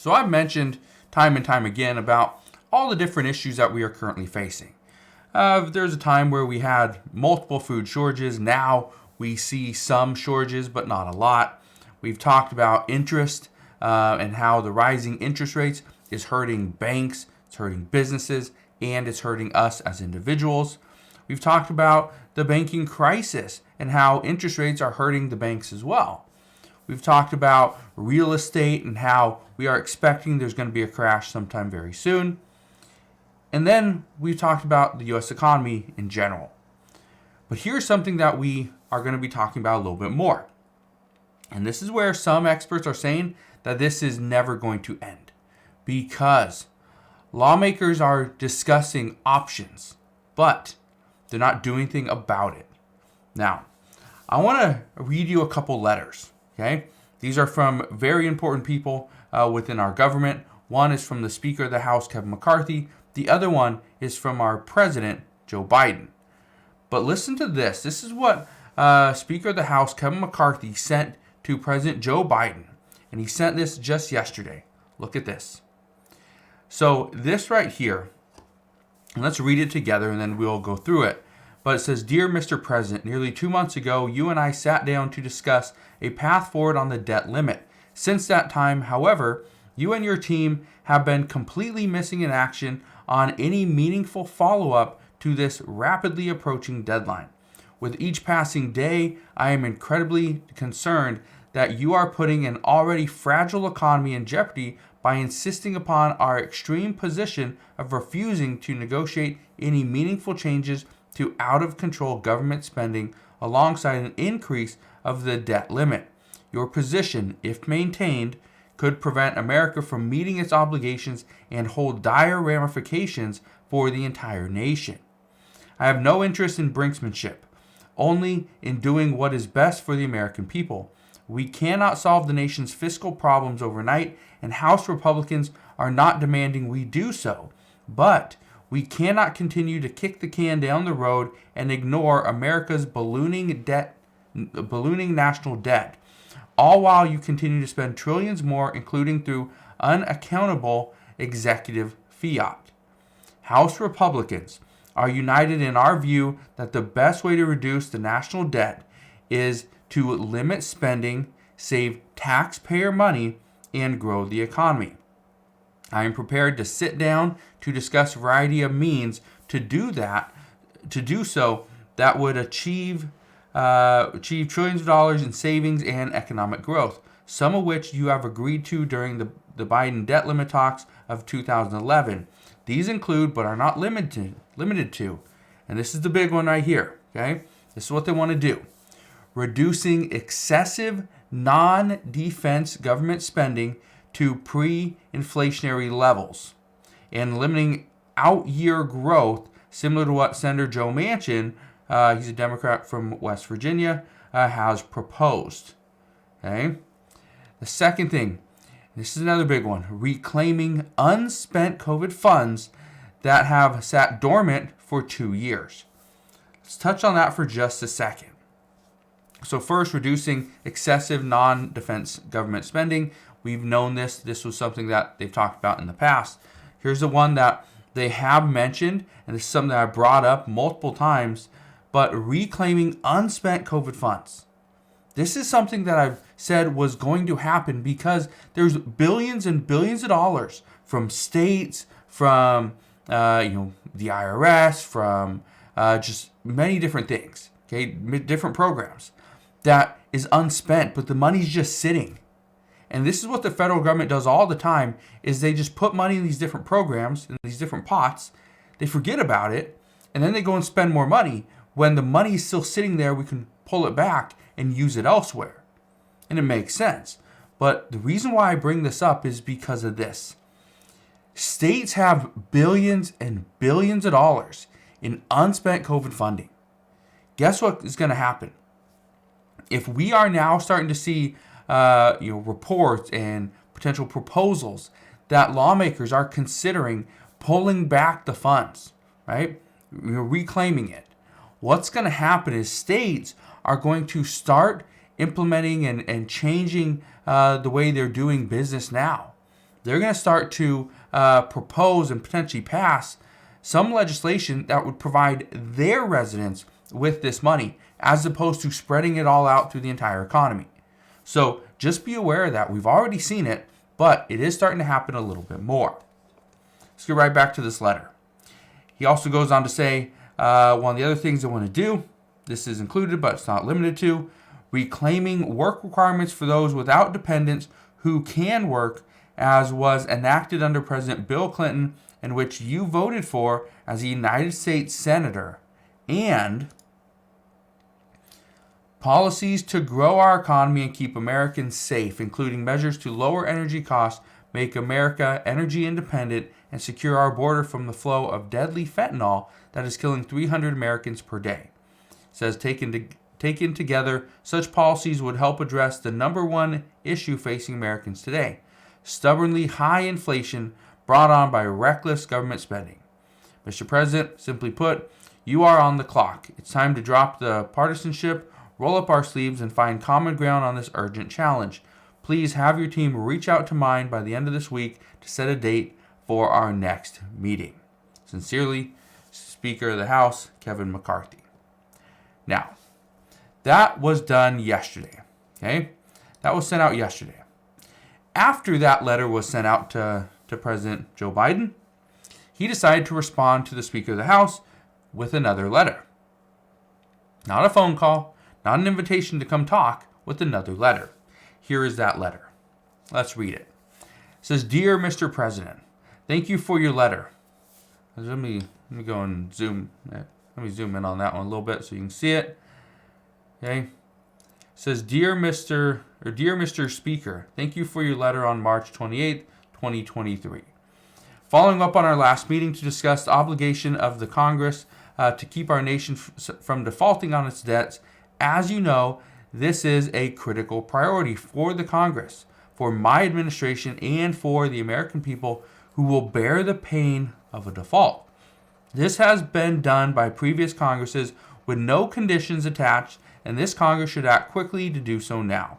So I've mentioned time and time again about all the different issues that we are currently facing. There's a time where we had multiple food shortages. Now we see some shortages, but not a lot. We've talked about interest and how the rising interest rates is hurting banks, it's hurting businesses, and it's hurting us as individuals. We've talked about the banking crisis and how interest rates are hurting the banks as well. We've talked about real estate and how we are expecting there's going to be a crash sometime very soon. And then we've talked about the U.S. economy in general. But here's something that we are going to be talking about a little bit more. And this is where some experts are saying that this is never going to end, because lawmakers are discussing options, but they're not doing anything about it. Now, I want to read you a couple letters, okay? These are from very important people within our government. One is from the Speaker of the House, Kevin McCarthy. The other one is from our President, Joe Biden. But listen to this. This is what Speaker of the House, Kevin McCarthy, sent to President Joe Biden. And he sent this just yesterday. Look at this. So this right here, and let's read it together and then we'll go through it. But it says, "Dear Mr. President, nearly 2 months ago, you and I sat down to discuss a path forward on the debt limit. Since that time, however, you and your team have been completely missing in action on any meaningful follow-up to this rapidly approaching deadline. With each passing day, I am incredibly concerned that you are putting an already fragile economy in jeopardy by insisting upon our extreme position of refusing to negotiate any meaningful changes to out-of-control government spending alongside an increase of the debt limit. Your position, if maintained, could prevent America from meeting its obligations and hold dire ramifications for the entire nation. I have no interest in brinksmanship, only in doing what is best for the American people. We cannot solve the nation's fiscal problems overnight, and House Republicans are not demanding we do so. But we cannot continue to kick the can down the road and ignore America's ballooning national debt, all while you continue to spend trillions more, including through unaccountable executive fiat. House Republicans are united in our view that the best way to reduce the national debt is to limit spending, save taxpayer money, and grow the economy. I am prepared to sit down to discuss a variety of means to do so that would achieve trillions of dollars in savings and economic growth, some of which you have agreed to during the Biden debt limit talks of 2011. These include, but are not limited to, and this is the big one right here, okay? This is what they want to do. Reducing excessive non-defense government spending to pre-inflationary levels and limiting out-year growth, similar to what Senator Joe Manchin, he's a Democrat from West Virginia, has proposed. Okay. The second thing, this is another big one, reclaiming unspent COVID funds that have sat dormant for 2 years. Let's touch on that for just a second. So first, reducing excessive non-defense government spending. We've known this. This was something that they've talked about in the past. Here's the one that they have mentioned, and this is something that I brought up multiple times, but reclaiming unspent COVID funds. This is something that I've said was going to happen because there's billions and billions of dollars from states, from the IRS, from just many different things, okay, different programs that is unspent, but the money's just sitting. And this is what the federal government does all the time, is they just put money in these different programs, in these different pots, they forget about it, and then they go and spend more money. When the money is still sitting there, we can pull it back and use it elsewhere. And it makes sense. But the reason why I bring this up is because of this. States have billions and billions of dollars in unspent COVID funding. Guess what is going to happen? If we are now starting to see reports and potential proposals that lawmakers are considering pulling back the funds, right? Reclaiming it. What's going to happen is states are going to start implementing and changing the way they're doing business now. they're going to start to propose and potentially pass some legislation that would provide their residents with this money, as opposed to spreading it all out through the entire economy. So just be aware of that. We've already seen it, but it is starting to happen a little bit more. Let's get right back to this letter. He also goes on to say, one of the other things I want to do, this is included but it's not limited to, reclaiming work requirements for those without dependents who can work, as was enacted under President Bill Clinton, and which you voted for as a United States Senator, and policies to grow our economy and keep Americans safe, including measures to lower energy costs, make America energy independent, and secure our border from the flow of deadly fentanyl that is killing 300 Americans per day. It says, taken together, such policies would help address the number one issue facing Americans today: stubbornly high inflation brought on by reckless government spending. Mr. President, simply put, you are on the clock. It's time to drop the partisanship, roll up our sleeves, and find common ground on this urgent challenge. Please have your team reach out to mine by the end of this week to set a date for our next meeting. Sincerely, Speaker of the House, Kevin McCarthy. Now, that was done yesterday. Okay? That was sent out yesterday. After that letter was sent out to President Joe Biden, he decided to respond to the Speaker of the House with another letter. Not a phone call, not an invitation to come talk, with another letter. Here is that letter. Let's read it. It says, Dear Mr. President, thank you for your letter. Let me go and zoom. Let me zoom in on that one a little bit so you can see it. Okay. It says, Dear Mr. Speaker, thank you for your letter on March 28th, 2023. Following up on our last meeting to discuss the obligation of the Congress to keep our nation from defaulting on its debts, as you know, this is a critical priority for the Congress, for my administration, and for the American people who will bear the pain of a default. This has been done by previous Congresses with no conditions attached, and this Congress should act quickly to do so now.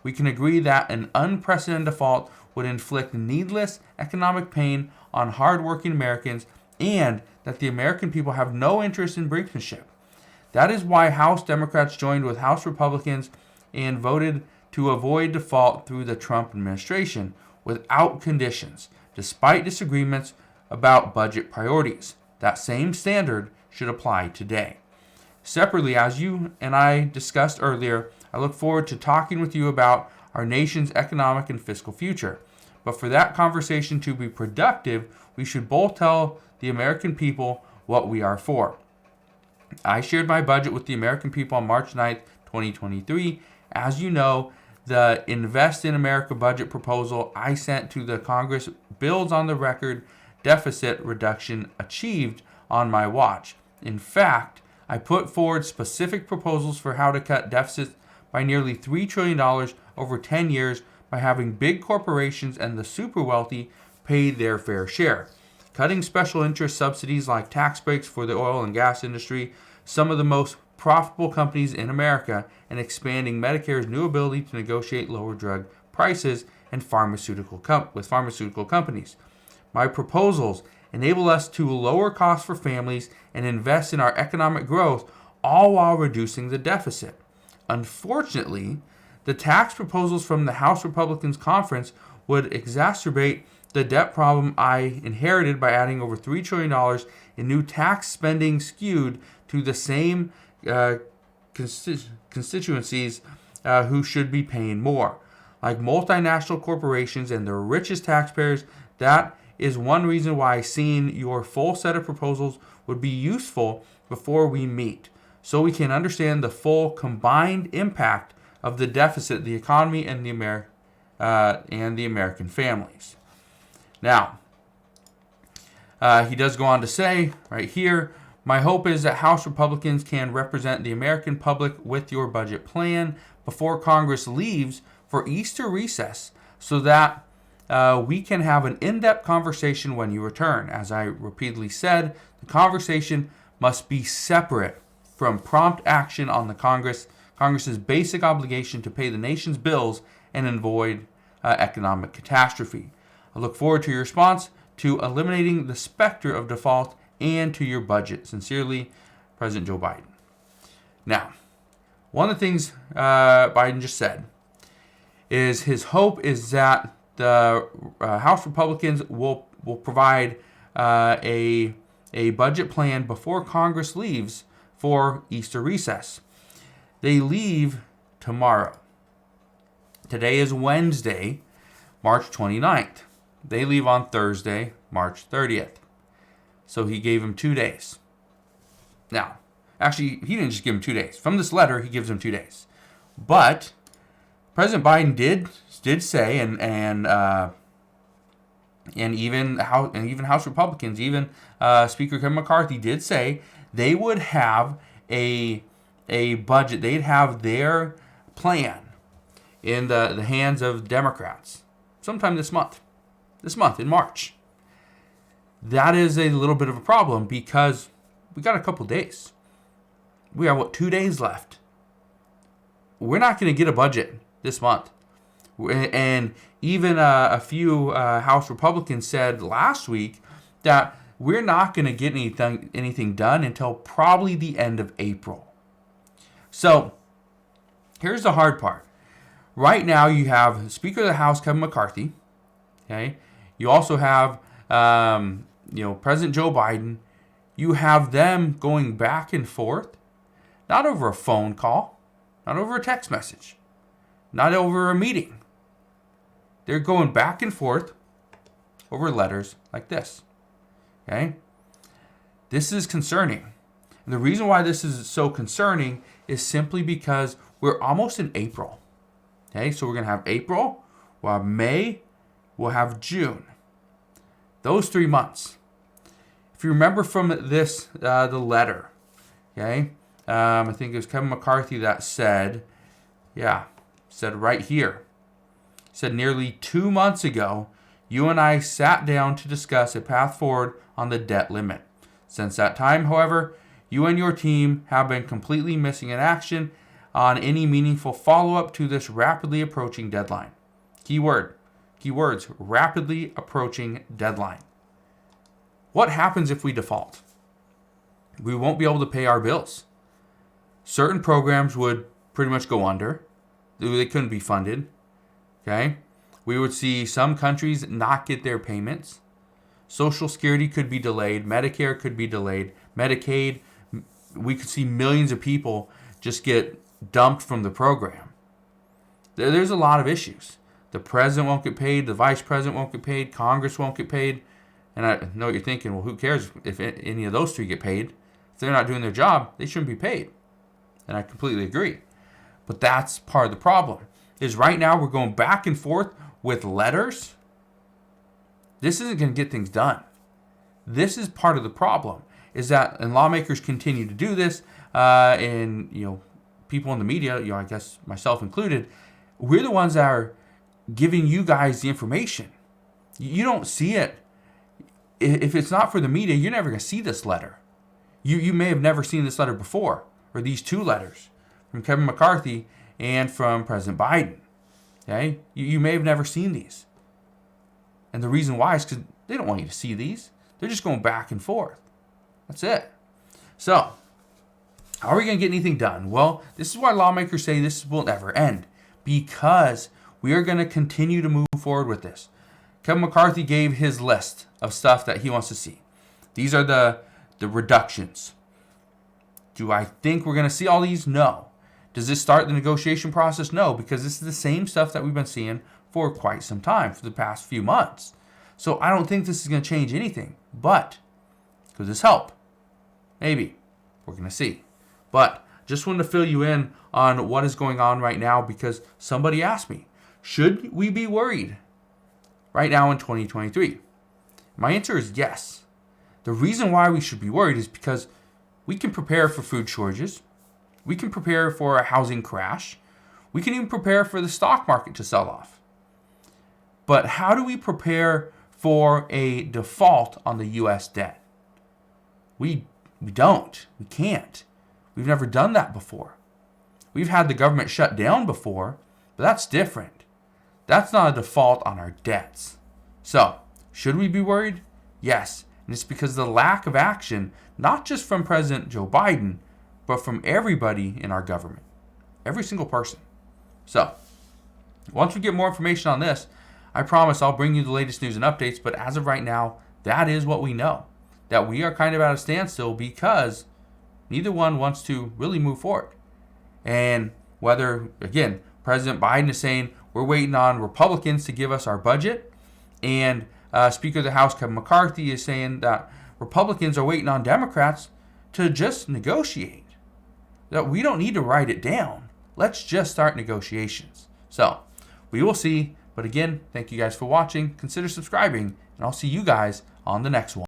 We can agree that an unprecedented default would inflict needless economic pain on hardworking Americans, and that the American people have no interest in brinkmanship. That is why House Democrats joined with House Republicans and voted to avoid default through the Trump administration without conditions, despite disagreements about budget priorities. That same standard should apply today. Separately, as you and I discussed earlier, I look forward to talking with you about our nation's economic and fiscal future. But for that conversation to be productive, we should both tell the American people what we are for. I shared my budget with the American people on March 9th, 2023. As you know, the Invest in America budget proposal I sent to the Congress builds on the record deficit reduction achieved on my watch. In fact, I put forward specific proposals for how to cut deficits by nearly $3 trillion over 10 years by having big corporations and the super wealthy pay their fair share. Cutting special interest subsidies like tax breaks for the oil and gas industry, some of the most profitable companies in America, and expanding Medicare's new ability to negotiate lower drug prices and pharmaceutical companies. My proposals enable us to lower costs for families and invest in our economic growth, all while reducing the deficit. Unfortunately, the tax proposals from the House Republicans Conference would exacerbate the debt problem I inherited by adding over $3 trillion in new tax spending skewed to the same constituencies who should be paying more. Like multinational corporations and their richest taxpayers, that is one reason why seeing your full set of proposals would be useful before we meet, so we can understand the full combined impact of the deficit, the economy, and the American families. Now, he does go on to say right here, my hope is that House Republicans can represent the American public with your budget plan before Congress leaves for Easter recess, so that we can have an in-depth conversation when you return. As I repeatedly said, the conversation must be separate from prompt action on the Congress's basic obligation to pay the nation's bills and avoid economic catastrophe. I look forward to your response to eliminating the specter of default and to your budget. Sincerely, President Joe Biden. Now, one of the things Biden just said is his hope is that the House Republicans will provide a budget plan before Congress leaves for Easter recess. They leave tomorrow. Today is Wednesday, March 29th. They leave on Thursday, March 30th. So he gave him 2 days. Now, actually, he didn't just give him 2 days. From this letter, he gives him 2 days. But President Biden did say, and even House Republicans, even Speaker Kevin McCarthy did say they would have a budget. They'd have their plan in the hands of Democrats sometime this month in March. That is a little bit of a problem because we got a couple days. We have 2 days left. We're not going to get a budget this month. And even a few House Republicans said last week that we're not going to get anything done until probably the end of April. So here's the hard part. Right now you have Speaker of the House Kevin McCarthy. Okay, you also have President Joe Biden. You have them going back and forth, not over a phone call, not over a text message, not over a meeting. They're going back and forth over letters like this. Okay? This is concerning. And the reason why this is so concerning is simply because we're almost in April. Okay? So we're going to have April, we'll have May, we'll have June. Those 3 months. If you remember from this, the letter, okay? I think it was Kevin McCarthy that said right here, said nearly 2 months ago, you and I sat down to discuss a path forward on the debt limit. Since that time, however, you and your team have been completely missing in action on any meaningful follow-up to this rapidly approaching deadline. Keywords, rapidly approaching deadline. What happens if we default? We won't be able to pay our bills. Certain programs would pretty much go under. They couldn't be funded. Okay? We would see some countries not get their payments. Social Security could be delayed. Medicare could be delayed. Medicaid, we could see millions of people just get dumped from the program. There's a lot of issues. The president won't get paid. The vice president won't get paid. Congress won't get paid. And I know what you're thinking, well, who cares if any of those three get paid? If they're not doing their job, they shouldn't be paid. And I completely agree. But that's part of the problem. Is right now we're going back and forth with letters. This isn't going to get things done. This is part of the problem. Is that, and lawmakers continue to do this, and people in the media, I guess myself included, we're the ones that are giving you guys the information. You don't see it. If it's not for the media, you're never going to see this letter. You may have never seen this letter before, or these two letters from Kevin McCarthy and from President Biden. Okay? You may have never seen these. And the reason why is because they don't want you to see these. They're just going back and forth. That's it. So, how are we going to get anything done? Well, this is why lawmakers say this will never end. Because we are going to continue to move forward with this. Kevin McCarthy gave his list of stuff that he wants to see. These are the reductions. Do I think we're going to see all these? No. Does this start the negotiation process? No, because this is the same stuff that we've been seeing for quite some time, for the past few months. So I don't think this is going to change anything. But could this help? Maybe. We're going to see. But just wanted to fill you in on what is going on right now because somebody asked me, should we be worried right now in 2023? My answer is yes. The reason why we should be worried is because we can prepare for food shortages. We can prepare for a housing crash. We can even prepare for the stock market to sell off. But how do we prepare for a default on the U.S. debt? We don't. We can't. We've never done that before. We've had the government shut down before, but that's different. That's not a default on our debts. So, should we be worried? Yes. And it's because of the lack of action, not just from President Joe Biden, but from everybody in our government. Every single person. So, once we get more information on this, I promise I'll bring you the latest news and updates. But as of right now, that is what we know. That we are kind of at a standstill because neither one wants to really move forward. And whether, again, President Biden is saying we're waiting on Republicans to give us our budget, and Speaker of the House Kevin McCarthy is saying that Republicans are waiting on Democrats to just negotiate. That we don't need to write it down. Let's just start negotiations. So, we will see. But again, thank you guys for watching. Consider subscribing, and I'll see you guys on the next one.